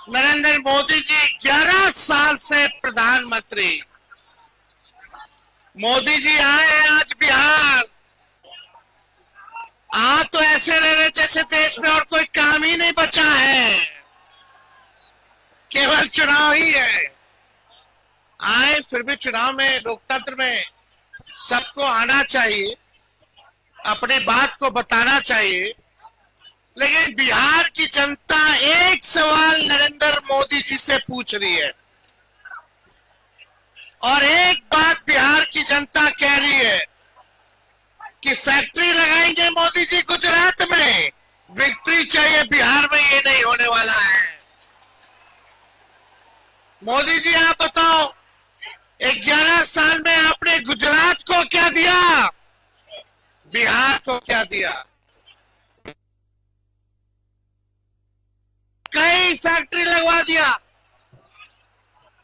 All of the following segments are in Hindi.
नरेंद्र मोदी जी 11 साल से प्रधानमंत्री। मोदी जी आए हैं आज बिहार। तो ऐसे रह रहे जैसे देश में और कोई काम ही नहीं बचा है, केवल चुनाव ही है। आए फिर भी चुनाव में, लोकतंत्र में सबको आना चाहिए, अपनी बात को बताना चाहिए। लेकिन बिहार की जनता एक सवाल नरेंद्र मोदी जी से पूछ रही है और एक बात बिहार की जनता कह रही है कि फैक्ट्री लगाएंगे मोदी जी गुजरात में, विक्ट्री चाहिए बिहार में। ये नहीं होने वाला है। मोदी जी आप बताओ, 11 साल में आपने गुजरात को क्या दिया, बिहार को क्या दिया? कई फैक्ट्री लगवा दिया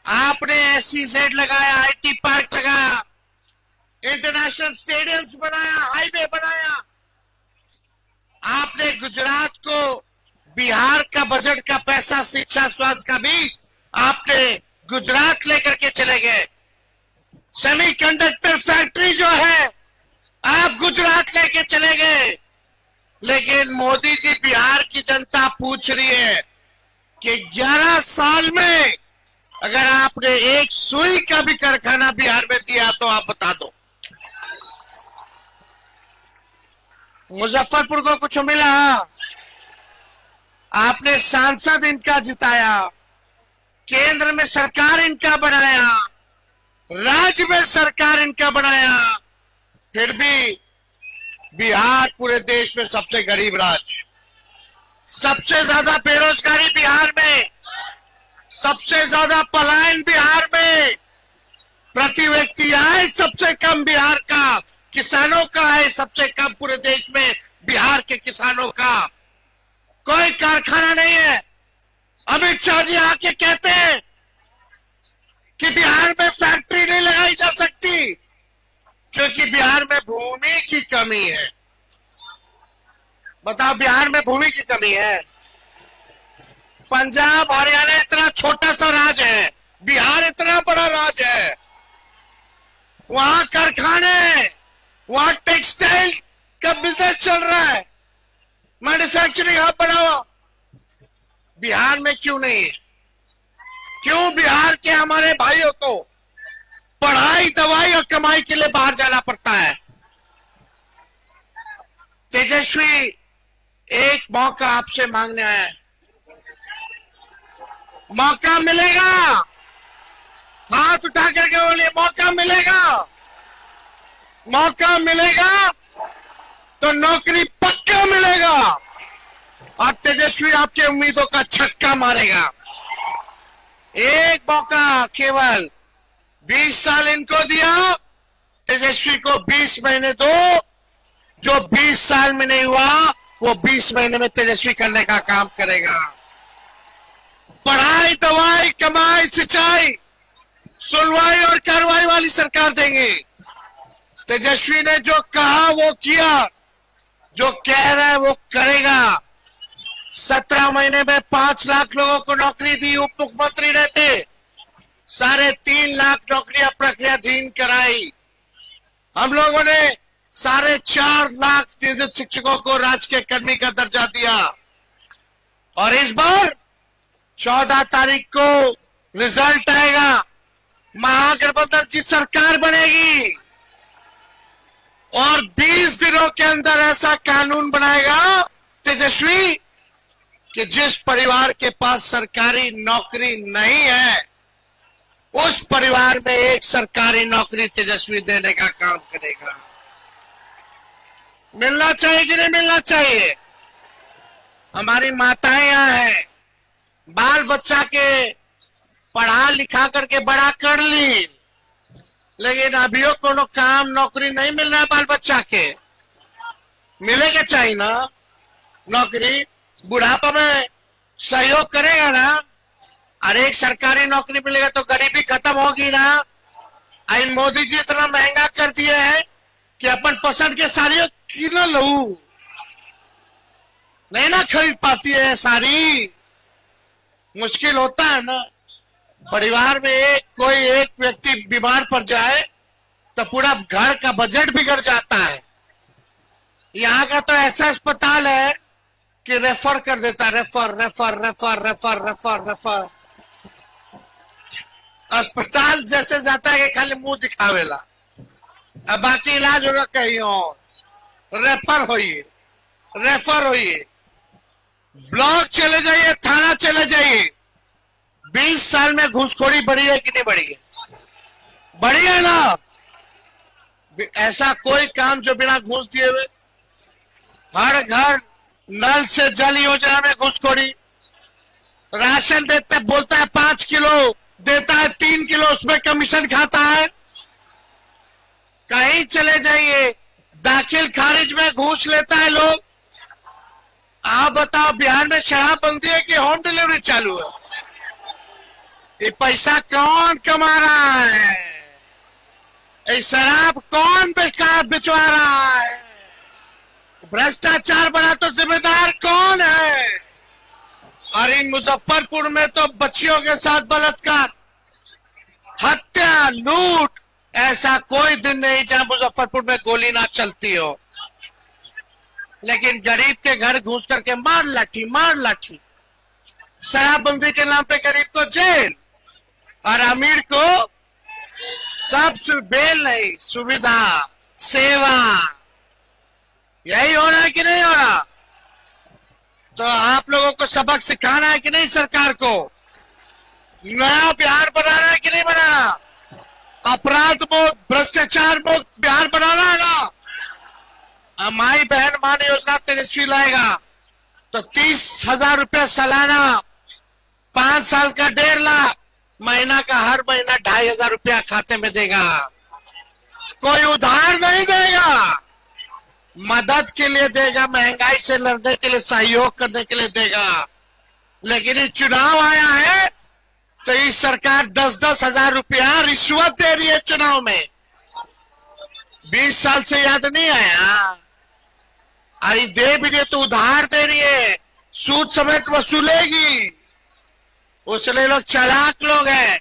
आपने, SEZ लगाया, IT पार्क लगाया, इंटरनेशनल स्टेडियम्स बनाया, हाईवे बनाया। आपने गुजरात को बिहार का बजट का पैसा, शिक्षा स्वास्थ्य का भी आपने गुजरात लेकर के चले गए। सेमीकंडक्टर फैक्ट्री जो है आप गुजरात लेके चले गए। लेकिन मोदी जी, बिहार की जनता पूछ रही है कि 11 साल में अगर आपने एक सुई का भी कारखाना बिहार में दिया तो आप बता दो। मुजफ्फरपुर को कुछ मिला? आपने सांसद इनका जिताया, केंद्र में सरकार इनका बनाया, राज्य में सरकार इनका बनाया, फिर भी बिहार पूरे देश में सबसे गरीब राज्य, सबसे ज्यादा बेरोजगारी बिहार में, सबसे ज्यादा पलायन बिहार में, प्रति व्यक्ति आय सबसे कम बिहार का, किसानों का आय सबसे कम पूरे देश में बिहार के किसानों का। कोई कारखाना नहीं है। अमित शाह जी आके कहते हैं कि बिहार में फैक्ट्री नहीं लगाई जा सकती क्योंकि बिहार में भूमि की कमी है। बताओ, बिहार में भूमि की कमी है? पंजाब हरियाणा इतना छोटा सा राज्य है, बिहार इतना बड़ा राज्य है। वहां कारखाने, वहां टेक्सटाइल का बिजनेस चल रहा है, मैन्युफैक्चरिंग हब बना हुआ। बिहार में क्यों नहीं है? क्यों बिहार के हमारे भाइयों को पढ़ाई, दवाई और कमाई के लिए बाहर जाना पड़ता है? तेजस्वी एक मौका आपसे मांगने आया है, मौका मिलेगा? हाथ उठा करके बोलिए, मौका मिलेगा? मौका मिलेगा तो नौकरी पक्का मिलेगा और तेजस्वी आपके उम्मीदों का छक्का मारेगा। एक मौका, केवल 20 साल इनको दिया, तेजस्वी को 20 महीने दो। जो 20 साल में नहीं हुआ वो 20 महीने में तेजस्वी करने का काम करेगा। पढ़ाई, दवाई, कमाई, सिंचाई, सुनवाई और कार्रवाई वाली सरकार देंगे। तेजस्वी ने जो कहा वो किया, जो कह रहा है वो करेगा। 17 महीने में 5 लाख लोगों को नौकरी दी, उप मुख्यमंत्री रहते 3.5 लाख नौकरियां प्रक्रियाधीन कराई। हम लोगों ने 4.5 लाख नियोजित शिक्षकों को राजकीय कर्मी का दर्जा दिया और इस बार 14 तारीख को रिजल्ट आएगा, महागठबंधन की सरकार बनेगी और 20 दिनों के अंदर ऐसा कानून बनाएगा तेजस्वी कि जिस परिवार के पास सरकारी नौकरी नहीं है उस परिवार में एक सरकारी नौकरी तेजस्वी देने का काम करेगा। मिलना चाहिए कि नहीं मिलना चाहिए? हमारी माताएं यहाँ हैं, बाल बच्चा के पढ़ा लिखा करके बड़ा कर ली, लेकिन अभी कोनो काम नौकरी नहीं मिल रहा है। बाल बच्चा के मिलेगा चाहिए ना नौकरी, बुढ़ापा में सहयोग करेगा ना। अरे एक सरकारी नौकरी मिलेगा तो गरीबी खत्म होगी ना। इन मोदी जी इतना महंगा कर दिए हैं कि अपन पसंद के साड़ियों की ना लू नहीं ना खरीद पाती है साड़ी। मुश्किल होता है ना। परिवार में कोई एक व्यक्ति बीमार पड़ जाए तो पूरा घर का बजट बिगड़ जाता है। यहाँ का तो ऐसा अस्पताल है कि रेफर कर देता है, refer refer refer refer refer refer. अस्पताल जैसे जाता है कि खाली मुंह दिखावेला, अब बाकी इलाज होगा कहीं और। रेफर होइए, रेफर होइए, ब्लॉक चले जाइए, थाना चले जाइए। 20 साल में घूसखोरी बढ़ी है कि नहीं बढ़ी है? बढ़ी है ना। ऐसा कोई काम जो बिना घूस दिए हुए। हर घर नल से जल योजना में घूसखोरी। राशन देता है, बोलता है 5 किलो, देता है 3 किलो, उसमें कमीशन खाता है। कहीं चले जाइए, दाखिल खारिज में घूस लेता है लोग। आप बताओ, बिहार में शराबबंदी है कि होम डिलीवरी चालू है? ये पैसा कौन कमा रहा है? ये शराब कौन बिचवा रहा है? भ्रष्टाचार बढ़ा तो जिम्मेदार कौन है? और इन मुजफ्फरपुर में तो बच्चियों के साथ बलात्कार, हत्या, लूट, ऐसा कोई दिन नहीं जहां मुजफ्फरपुर में गोली ना चलती हो। लेकिन गरीब के घर घुस करके मार लाठी, मार लाठी। शराबबंदी के नाम पे गरीब को जेल और अमीर को सब बेल नहीं, सुविधा, सेवा। यही हो रहा है कि नहीं हो रहा? तो आप लोगों को सबक सिखाना है कि नहीं सरकार को? नया बिहार बनाना है कि नहीं बनाना? अपराध मुक्त, भ्रष्टाचार मुक्त बिहार बनाना है ना। माई बहन मान योजना तेजस्वी लाएगा तो 30,000 रुपया सालाना, 5 साल का 1.5 लाख, महीना का हर महीना 2,500 रुपया खाते में देगा। कोई उधार नहीं देगा, मदद के लिए देगा, महंगाई से लड़ने के लिए, सहयोग करने के लिए देगा। लेकिन ये चुनाव आया है तो इस सरकार 10-10 हजार रुपया रिश्वत दे रही है चुनाव में। 20 साल से याद नहीं आया? अरे दे भी दे तो उधार दे रही है, सूद समेत वसूलेगी। उसलिए लोग चालाक लोग हैं।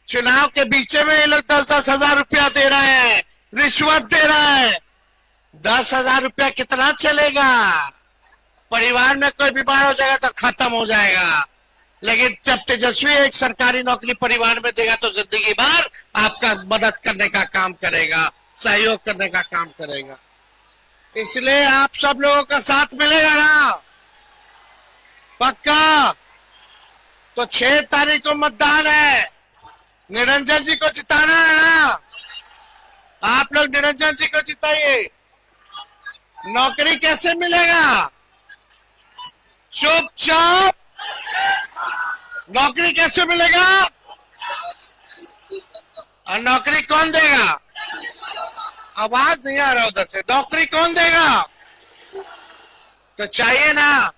चुनाव के बीच में ये लोग 10-10 हजार रुपया दे रहे हैं, रिश्वत दे रहे हैं। 10,000 रुपया कितना चलेगा? परिवार में कोई बीमार हो जाएगा तो खत्म हो जाएगा। लेकिन जब तेजस्वी एक सरकारी नौकरी परिवार में देगा तो जिंदगी भर आपका मदद करने का काम करेगा, सहयोग करने का काम करेगा। इसलिए आप सब लोगों का साथ मिलेगा ना? पक्का? तो 6 तारीख को मतदान है, निरंजन जी को जिताना है ना? आप लोग निरंजन जी को जिताइए। नौकरी कैसे मिलेगा? चुपचाप। नौकरी कैसे मिलेगा? और नौकरी कौन देगा? आवाज नहीं आ रहा उधर से। नौकरी कौन देगा? तो चाहिए ना।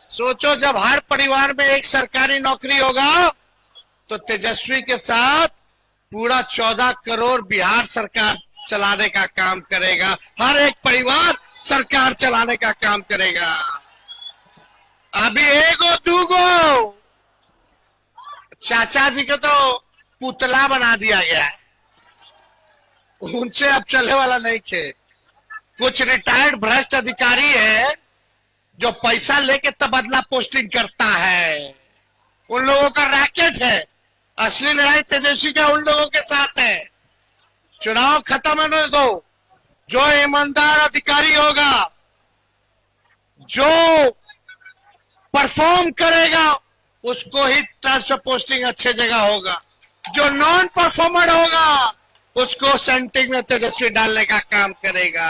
सोचो, जब हर परिवार में एक सरकारी नौकरी होगा तो तेजस्वी के साथ पूरा 14 करोड़ बिहार सरकार चलाने का काम करेगा। हर एक परिवार सरकार चलाने का काम करेगा। अभी एगो दूगो चाचा जी को तो पुतला बना दिया गया है, उनसे अब चलने वाला नहीं थे। कुछ रिटायर्ड भ्रष्ट अधिकारी है जो पैसा लेके तबादला पोस्टिंग करता है, उन लोगों का रैकेट है। असली लड़ाई तेजस्वी का उन लोगों के साथ है। चुनाव खत्म होने दो, जो ईमानदार अधिकारी होगा, जो परफॉर्म करेगा, उसको ही ट्रांसफर पोस्टिंग अच्छे जगह होगा। जो नॉन परफॉर्मर होगा उसको सेंटिंग में तेजस्वी डालने का काम करेगा।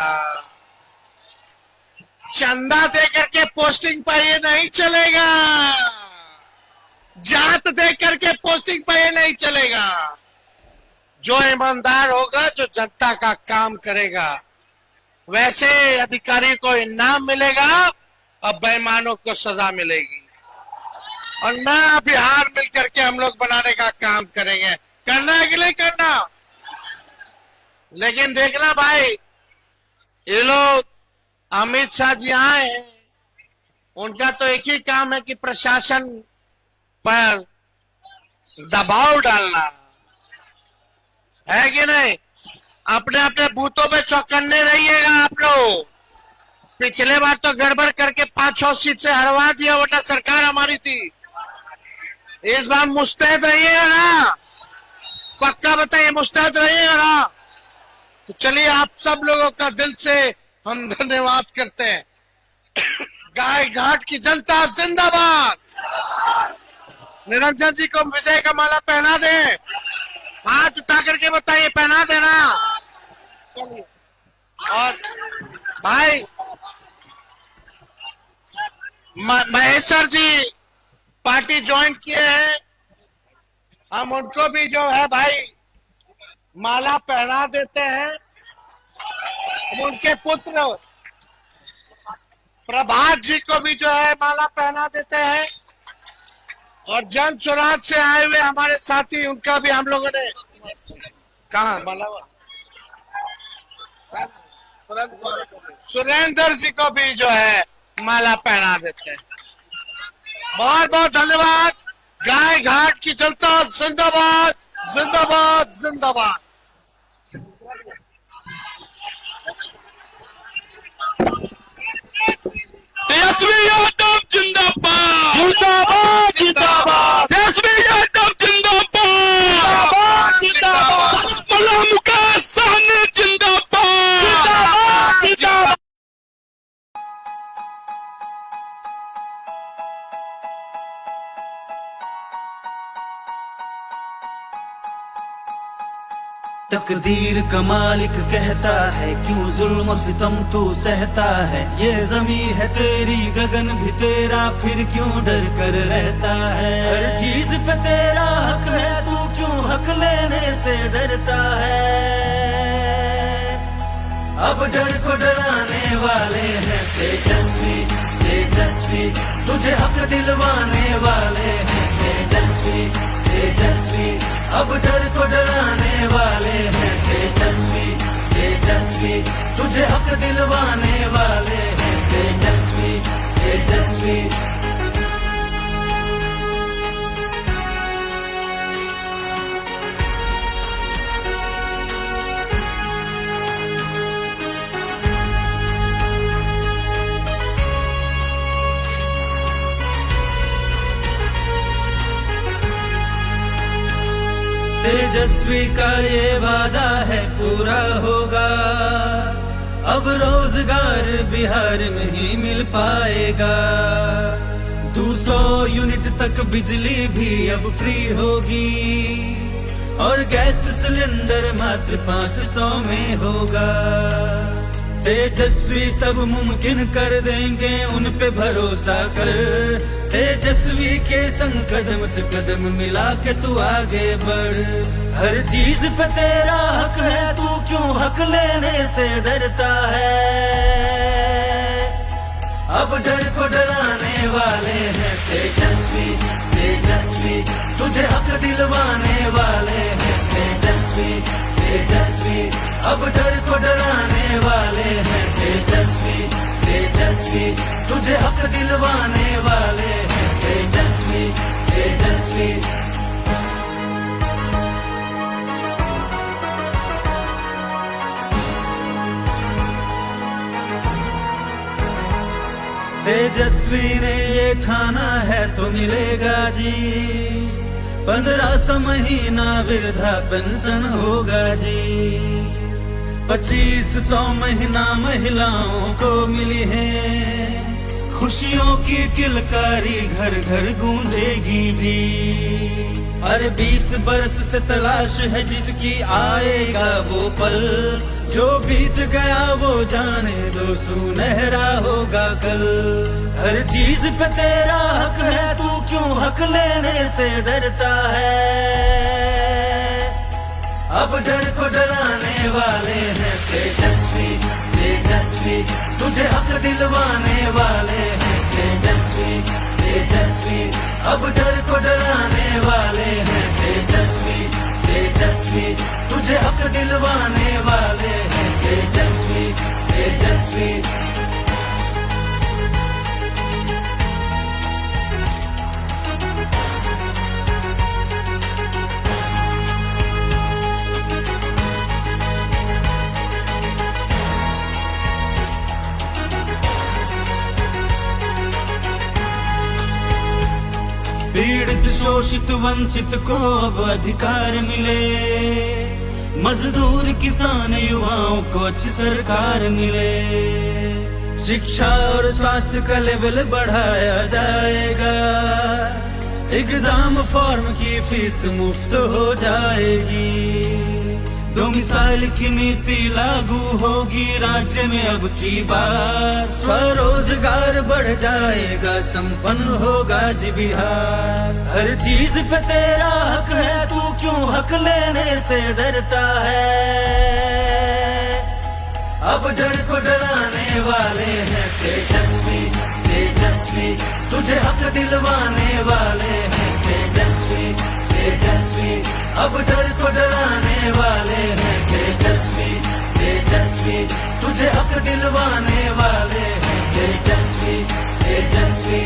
चंदा दे करके पोस्टिंग पर ये नहीं चलेगा, जात दे करके पोस्टिंग पर ये नहीं चलेगा। जो ईमानदार होगा, जो जनता का काम करेगा, वैसे अधिकारी को इनाम मिलेगा और बेईमानों को सजा मिलेगी। और नया बिहार मिलकर के हम लोग बनाने का काम करेंगे। करना है कि नहीं करना? लेकिन देखना भाई, ये लोग अमित शाह जी आए, उनका तो एक ही काम है कि प्रशासन पर दबाव डालना है कि नहीं। अपने अपने बूथों पे चौकन्ने रहिएगा आप लोग। पिछले बार तो गड़बड़ करके 5-6 सीट से हरवा दिया, वोटा सरकार हमारी थी। इस बार मुस्तैद रहिएगा ना, पक्का बताइए मुस्तैद रहिएगा ना। तो चलिए आप सब लोगों का दिल से हम धन्यवाद करते हैं। गाय घाट की जनता जिंदाबाद। निरंजन जी को विजय का माला पहना दें, हाथ उठा करके बताइए, पहना देना। चलिए। और भाई महेश सर जी पार्टी ज्वाइन किए हैं, हम उनको भी जो है भाई माला पहना देते हैं। उनके पुत्र प्रभात जी को भी जो है माला पहना देते हैं। और जन स्वराज से आए हुए हमारे साथी, उनका भी हम लोगों ने कहा माला, सुरेंद्र जी को भी जो है माला पहना देते हैं। बहुत बहुत धन्यवाद। गाय घाट की जनता जिंदाबाद जिंदाबाद जिंदाबाद। तेजस्वी यादव जिंदाबाद जिंदाबाद जिंदाबाद। तेजस्वी यादव जिंदाबाद जिंदाबाद मला मुकेश सहनी जिंदाबाद जिंदाबाद। तकदीर का मालिक कहता है, क्यों जुल्म सितम तू सहता है। ये ज़मीं है तेरी, गगन भी तेरा, फिर क्यों डर कर रहता है। हर चीज पे तेरा हक है, तू क्यों हक लेने से डरता है। अब डर को डराने वाले हैं तेजस्वी तेजस्वी, तुझे हक दिलवाने वाले हैं तेजस्वी तेजस्वी। अब डर को डराने वाले हैं तेजस्वी तेजस्वी, तुझे हक दिलवाने वाले हैं तेजस्वी तेजस्वी। तेजस्वी का ये वादा है पूरा होगा, अब रोजगार बिहार में ही मिल पाएगा। 200 यूनिट तक बिजली भी अब फ्री होगी, और गैस सिलेंडर मात्र 500 में होगा। तेजस्वी सब मुमकिन कर देंगे, उन पे भरोसा कर। तेजस्वी के संग कदम से कदम मिला के तू आगे बढ़। हर चीज पे तेरा हक है, तू क्यों हक लेने से डरता है। अब डर को डराने वाले हैं तेजस्वी तेजस्वी, तुझे हक दिलवाने वाले हैं तेजस्वी तेजस्वी। अब डर को डराने वाले हैं तेजस्वी तेजस्वी, तुझे हक दिलवाने वाले हैं तेजस्वी तेजस्वी। तेजस्वी ने ये ठाना है तो मिलेगा जी, 1500 महीना वृद्धा पेंशन होगा जी। 2500 महीना महिलाओं को मिली है, खुशियों की किलकारी घर घर गूंजेगी जी। अरे 20 बरस से तलाश है जिसकी आएगा वो पल, जो बीत गया वो जाने दो सुनहरा होगा कल। हर चीज पे तेरा हक है, तू क्यों हक लेने से डरता है। अब डर को डराने वाले हैं तेजस्वी तेजस्वी, तुझे हक दिलवाने वाले हैं तेजस्वी तेजस्वी। अब डर को डराने वाले हैं तेजस्वी तेजस्वी, तुझे हक दिलवाने वाले हैं तेजस्वी तेजस्वी। पीड़ित शोषित वंचित को अब अधिकार मिले, मजदूर किसान युवाओं को अच्छी सरकार मिले। शिक्षा और स्वास्थ्य का लेवल बढ़ाया जाएगा, एग्जाम फॉर्म की फीस मुफ्त हो जाएगी। डोमिसाइल की नीति लागू होगी राज्य में अब की बार, स्वरोजगार बढ़ जाएगा, संपन्न होगा जी बिहार। हर चीज पे तेरा हक है, तू क्यों हक लेने से डरता है? अब डर को डराने वाले हैं तेजस्वी, तेजस्वी तुझे हक दिलवाने वाले हैं तेजस्वी, तेजस्वी। अब डर को डराने वाले हैं तेजस्वी, तेजस्वी तुझे हक दिलवाने वाले हैं तेजस्वी, तेजस्वी।